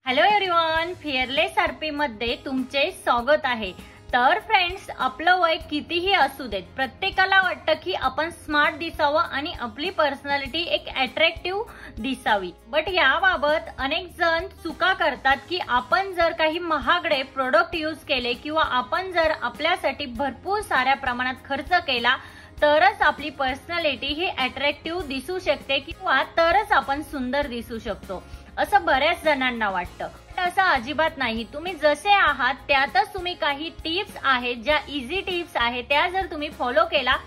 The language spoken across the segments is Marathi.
हॅलो एव्हरीवन, फिअरलेस आरपी मध्ये तुमचे स्वागत आहे। तर फ्रेंड्स, आपलं वय कितीही असू देत, प्रत्येकाला वाटतं की आपण स्मार्ट दिसावं आणि आपली पर्सनॅलिटी एक अट्रॅक्टिव्ह दिसावी। बट याबाबत अनेक जण चुका करतात की आपण जर काही महागडे प्रोडक्ट यूज केले किंवा आपण जर आपल्यासाठी भरपूर साऱ्या प्रमाणात खर्च केला तरच आपली पर्सनॅलिटी ही अट्रॅक्टिव्ह दिसू शकते किंवा तरच आपण सुंदर दिसू शकतो, असं बऱ्याच जणांना वाटतं। असं अजिबात नाही। तुम्ही जसे आहात त्यातच तुम्ही काही टिप्स आहेत, ज्या इझी टिप्स आहेत, त्या जर तुम्ही फॉलो केला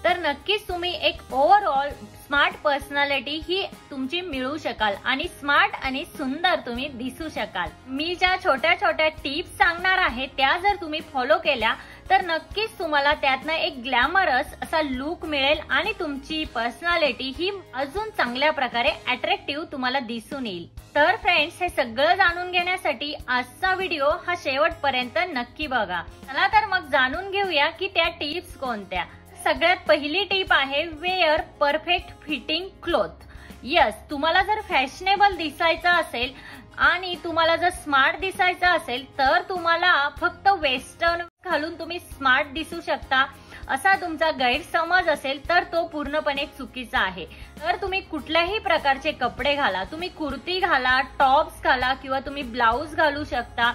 तर नक्कीच तुम्ही एक ओव्हरऑल स्मार्ट पर्सनॅलिटी ही तुमची मिळू शकाल आणि स्मार्ट आणि सुंदर तुम्ही दिसू शकाल। मी ज्या छोट्या छोट्या टिप्स सांगणार आहे त्या जर तुम्ही फॉलो केल्या तर नक्कीच तुम्हाला त्यातनं एक ग्लॅमरस असा लुक मिळेल आणि तुमची पर्सनॅलिटी ही अजून चांगल्या प्रकारे अट्रॅक्टिव्ह तुम्हाला दिसून येईल। तर फ्रेंड्स, हे सगळं जाणून घेण्यासाठी आजचा व्हिडिओ हा शेवटपर्यंत नक्की बघा। चला तर मग जाणून घेऊया की त्या टिप्स कोणत्या। सगळ्यात पहिली टिप आहे wear perfect fitting cloth. Yes, तुम्हाला जर फॅशनेबल दिसायचं असेल आणि तुम्हाला जर स्मार्ट दिसायचं असेल तर तुम्हाला फक्त वेस्टर्न घालून तुम्ही स्मार्ट दिसू शकता असा तुमचा गैरसमज असेल तर तो पूर्णपणे चुकीचा आहे। तर तुम्ही कुठल्याही प्रकारचे कपडे घाला, तुम्ही कुर्ती घाला, टॉप्स घाला किंवा तुम्ही ब्लाउज घालू शकता,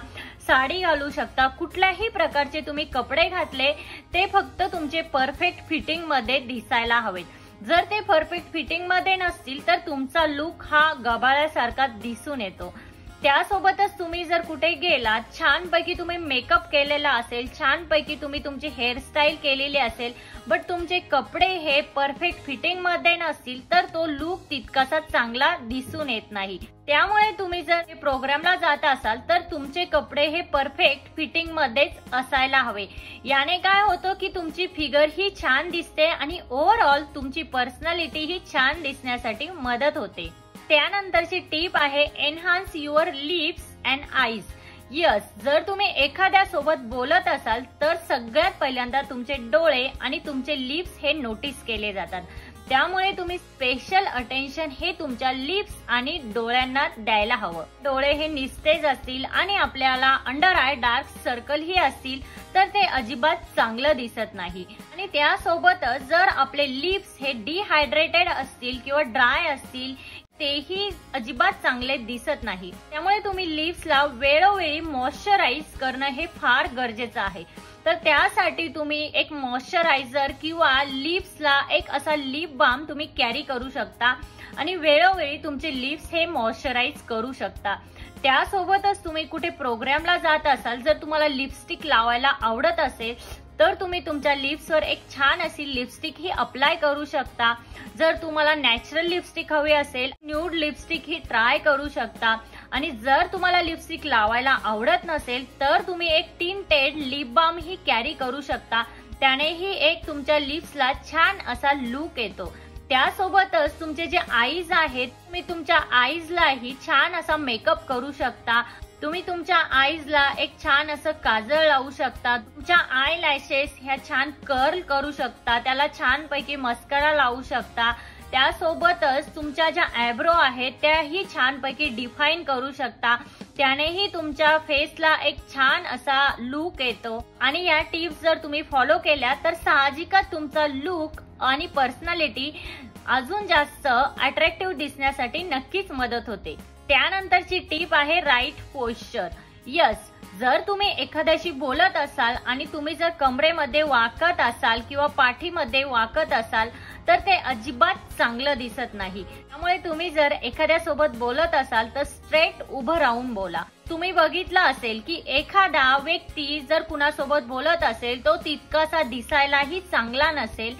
साडी घालू शकता, कुठल्याही प्रकारचे तुम्ही कपडे घातले ते फक्त तुमचे परफेक्ट फिटिंग मध्ये दिसायला हवेत। जर ते परफेक्ट फिटिंग मध्ये नसतील तर तुमचा लुक हा गबाळ्यासारखा दिसून येतो। त्यासोबतच तुम्ही जर कुठे गेलात, छानपैकी तुम्ही मेकअप केलेला असेल, छानपैकी तुम्ही तुमची हेअरस्टाईल केलेली असेल, बट तुमचे कपडे हे परफेक्ट फिटिंग मध्ये नसतील तर तो लुक तितकासा चांगला दिसून येत नाही। त्यामुळे तुम्ही जर प्रोग्रामला जात असाल तर तुमचे कपडे हे परफेक्ट फिटिंग मध्येच असायला हवे। याने काय होतं की तुमची फिगर ही छान दिसते आणि ओव्हरऑल तुमची पर्सनॅलिटी ही छान दिसण्यासाठी मदत होते। त्यानंतरची टिप आहे enhance your lips and eyes. Yes, जर तुम्ही एखाद्या सोबत बोलत असाल तर सगळ्यात पहिल्यांदा तुमचे डोळे आणि तुमचे लिप्स हे नोटीस केले जातात। त्यामुळे तुम्ही स्पेशल अटेन्शन हे तुमच्या लिप्स आणि डोळ्यांना द्यायला हवं। डोळे हे निस्तेज असतील आणि आपल्याला अंडर आय डार्क सर्कल ही असतील तर ते अजिबात चांगलं दिसत नाही। आणि त्यासोबतच जर आपले लिप्स हे डिहायड्रेटेड असतील किंवा ड्राय असतील तेही अजिबात चांगले दिसत नाही। त्यामुळे तुम्ही लिप्सला वेळोवेळी मॉइश्चराइज करणं हे फार गरजेचं आहे। तर त्यासाठी तुम्ही एक मॉइश्चरायझर किंवा लिप्सला एक असा लिप बाम तुम्ही कॅरी करू शकता आणि वेळोवेळी तुमचे लिप्स हे मॉइश्चराइज करू शकता। त्यासोबतच तुम्ही कुठे प्रोग्रामला जात असाल, जर तुम्हाला लिपस्टिक लावायला आवडत असेल तर तुम्ही तुमच्या लिप्सवर एक छान अशी लिपस्टिक ही अप्लाय करू शकता। जर तुम्हाला नॅचरल लिपस्टिक हवी असेल, न्यूड लिपस्टिक ही ट्राय करू शकता। आणि जर तुम्हाला लिपस्टिक लावायला आवडत नसेल तर तुम्ही एक टिंटेड लिप बाम ही कॅरी करू शकता। त्यानेही एक तुमच्या लिप्सला छान असा लुक येतो। त्यासोबतच तुमचे जे आईज आहेत, तुम्ही तुमच्या आईजलाही छान असा मेकअप करू शकता। तुम्ही तुमच्या आईजला एक छान असं काजळ लावू शकता, तुमच्या आय लॅशेस ह्या छान कर्ल करू शकता, त्याला छानपैकी मस्करा लावू शकता। त्यासोबतच तुमच्या ज्या आयब्रो आहेत त्याही छानपैकी डिफाईन करू शकता। त्यानेही तुमच्या फेसला एक छान असा लुक येतो। आणि या टिप्स जर तुम्ही फॉलो केल्या तर साहजिकच तुमचा लुक आणि पर्सनॅलिटी अजून जास्त अट्रॅक्टिव्ह दिसण्यासाठी नक्कीच मदत होते। त्यानंतरची टिप आहे राईट पोश्चर। यस, जर तुम्ही एखाद्याशी बोलत असाल आणि तुम्ही जर कमरेमध्ये वाकत असाल किंवा पाठीमध्ये वाकत असाल तर ते अजिबात चांगलं दिसत नाही। त्यामुळे तुम्ही जर एखाद्या सोबत बोलत असाल तर स्ट्रेट उभं राहून बोला। तुम्ही बघितलं असेल की एखादा व्यक्ती जर कुणासोबत बोलत असेल तो तितकासा दिसायलाही चांगला नसेल,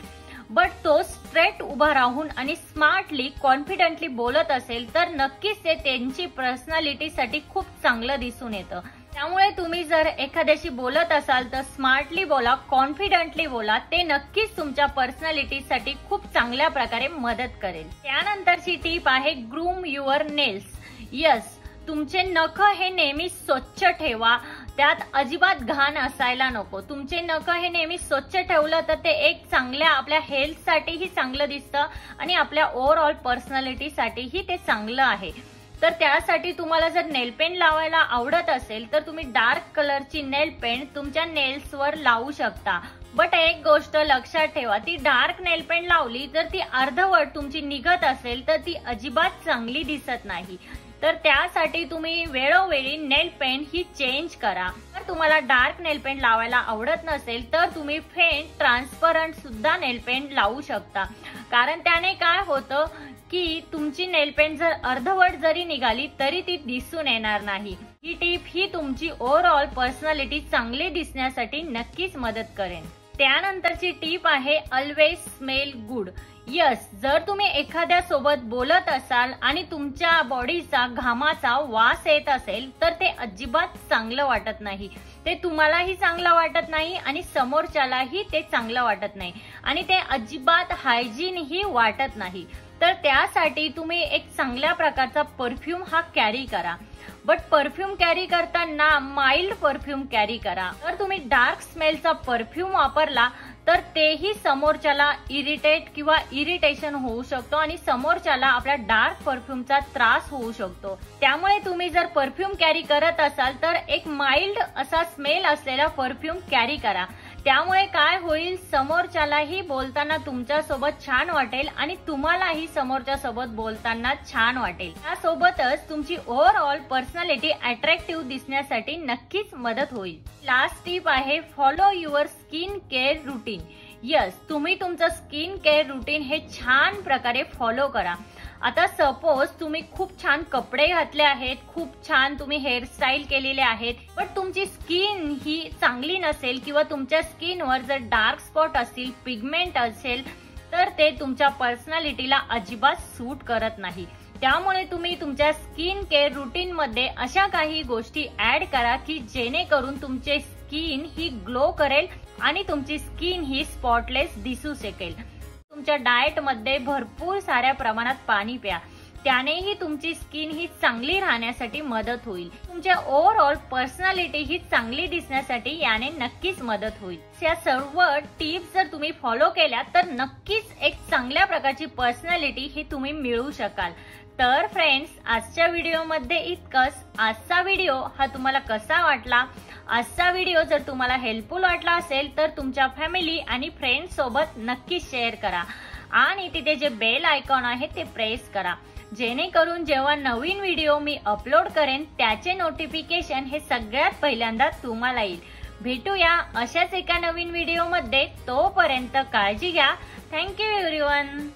बट तो स्ट्रेट उभा राहून आणि स्मार्टली कॉन्फिडंटली बोलत असेल तर नक्कीच ते त्यांची पर्सनॅलिटीसाठी खूप चांगलं दिसून येतं। त्यामुळे तुम्ही जर एखाद्याशी बोलत असाल तर स्मार्टली बोला, कॉन्फिडंटली बोला, ते नक्कीच तुमच्या पर्सनॅलिटीसाठी खूप चांगल्या प्रकारे मदत करेल। त्यानंतरची टिप आहे ग्रूम युअर नेल्स। यस, तुमचे नख हे नेहमी स्वच्छ ठेवा, त्यात अजिबात घाण असायला नको। तुमचे नख हे नेहमी स्वच्छ ठेवलं तर ते एक चांगल्या आपल्या हेल्थसाठीही चांगलं दिसतं आणि आपल्या ओव्हरऑल पर्सनॅलिटीसाठीही ते चांगलं आहे। तर त्यासाठी तुम्हाला जर नेल पेंट लावायला आवडत असेल तर तुम्ही डार्क कलरची नेल पेंट तुमच्या नेल्सवर लावू शकता. बट एक गोष्ट लक्षात ठेवा, ती डार्क नेल पेंट लावली जर ती अर्धवट तुमची निघत असेल तर ती अजिबात चांगली दिसत नाही. तर त्यासाठी तुम्ही वेळोवेळी नेल पेंट ही चेंज करा. जर तुम्हाला डार्क नेल पेंट लावायला आवडत नसेल तर तुम्ही फेंट ट्रान्सपरंट सुद्धा नेल पेंट लावू शकता. कारण त्याने काय होतं की तुमची नेल पेंट जर अर्धवट जरी निघाली तरी ती दिसून येणार नाही. ही टिप ही तुमची ओव्हरऑल पर्सनॅलिटी चांगली दिसण्यासाठी नक्कीच मदत करेल. त्यानंतरची टिप आहे ऑलवेज स्मेल गुड. यस, जर तुम्ही एखाद्या सोबत बोलत असाल आणि तुमच्या बॉडीचा घामाचा वास येत असेल तर ते अजिबात चांगलं वाटत नाही. ते तुम्हालाही चांगलं वाटत नाही आणि समोरच्यालाही ते चांगलं वाटत नाही आणि ते अजिबात हायजीन ही वाटत नाही. तर त्यासाठी तुम्ही एक चांगल्या प्रकारचा परफ्यूम हा कॅरी करा. बट परफ्यूम कॅरी करताना माइल्ड परफ्यूम कॅरी करा. जर तुम्ही डार्क स्मेलचा परफ्यूम वापरला तर तेही समोरच्याला इरिटेट किंवा इरिटेशन होऊ शकतो आणि समोरच्याला आपल्या डार्क परफ्यूमचा त्रास होऊ शकतो. त्यामुळे तुम्ही जर परफ्यूम कॅरी करत असाल तर एक माइल्ड असा स्मेल असलेला परफ्यूम कॅरी करा. त्यामुळे काय होईल, समोरच्यालाही बोलताना तुमच्या सोबत छान वाटेल आणि तुम्हालाही समोरच्या सोबत बोलताना छान वाटेल. त्यासोबतच तुमची ओव्हरऑल पर्सनॅलिटी अट्रॅक्टिव्ह दिसण्यासाठी नक्कीच मदत होईल. लास्ट टिप आहे follow your skin care routine. Yes, तुम्ही तुमचं स्किन केअर रुटीन हे छान प्रकारे फॉलो करा. आता सपोज तुम्ही खूप छान कपडे घातले आहेत, खूप छान तुम्ही हेअरस्टाईल केलेले आहेत, पण तुमची स्किन ही चांगली नसेल किंवा तुमच्या स्किनवर जर डार्क स्पॉट असतील, पिगमेंट असेल तर ते तुमच्या पर्सनॅलिटीला अजिबात सूट करत नाही. त्यामुळे तुम्ही तुमच्या स्किन केअर रुटीन मध्ये अशा काही गोष्टी ऍड करा की जेणेकरून तुमचे स्किन ही ग्लो करेल आणि तुमची स्किन ही स्पॉटलेस दिसू शकेल. तुमच्या डाएट मध्ये भरपूर साऱ्या प्रमाणात पाणी प्या, त्यानेही तुमची स्किन ही चांगली राहण्यासाठी मदत होईल. तुमच्या ओव्हरऑल पर्सनॅलिटी ही चांगली दिसण्यासाठी याने नक्कीच मदत होईल. या सर्व टिप्स जर तुम्ही फॉलो केल्या तर नक्कीच एक चांगल्या प्रकारची पर्सनॅलिटी ही तुम्ही मिळवू शकाल. तर फ्रेंड्स, आजच्या व्हिडिओमध्ये इतकंच. आजचा व्हिडिओ हा तुम्हाला कसा वाटला? आजचा व्हिडिओ जर तुम्हाला हेल्पफुल वाटला असेल तर तुमच्या फॅमिली आणि फ्रेंड्स सोबत नक्की शेअर करा आणि तिथे जे बेल आयकॉन आहे ते प्रेस करा, जेणेकरून जेव्हा नवीन व्हिडिओ मी अपलोड करेन त्याचे नोटिफिकेशन हे सगळ्यात पहिल्यांदा तुम्हाला येईल. भेटूया अशाच एका नवीन व्हिडिओमध्ये. तोपर्यंत काळजी घ्या. Thank you everyone.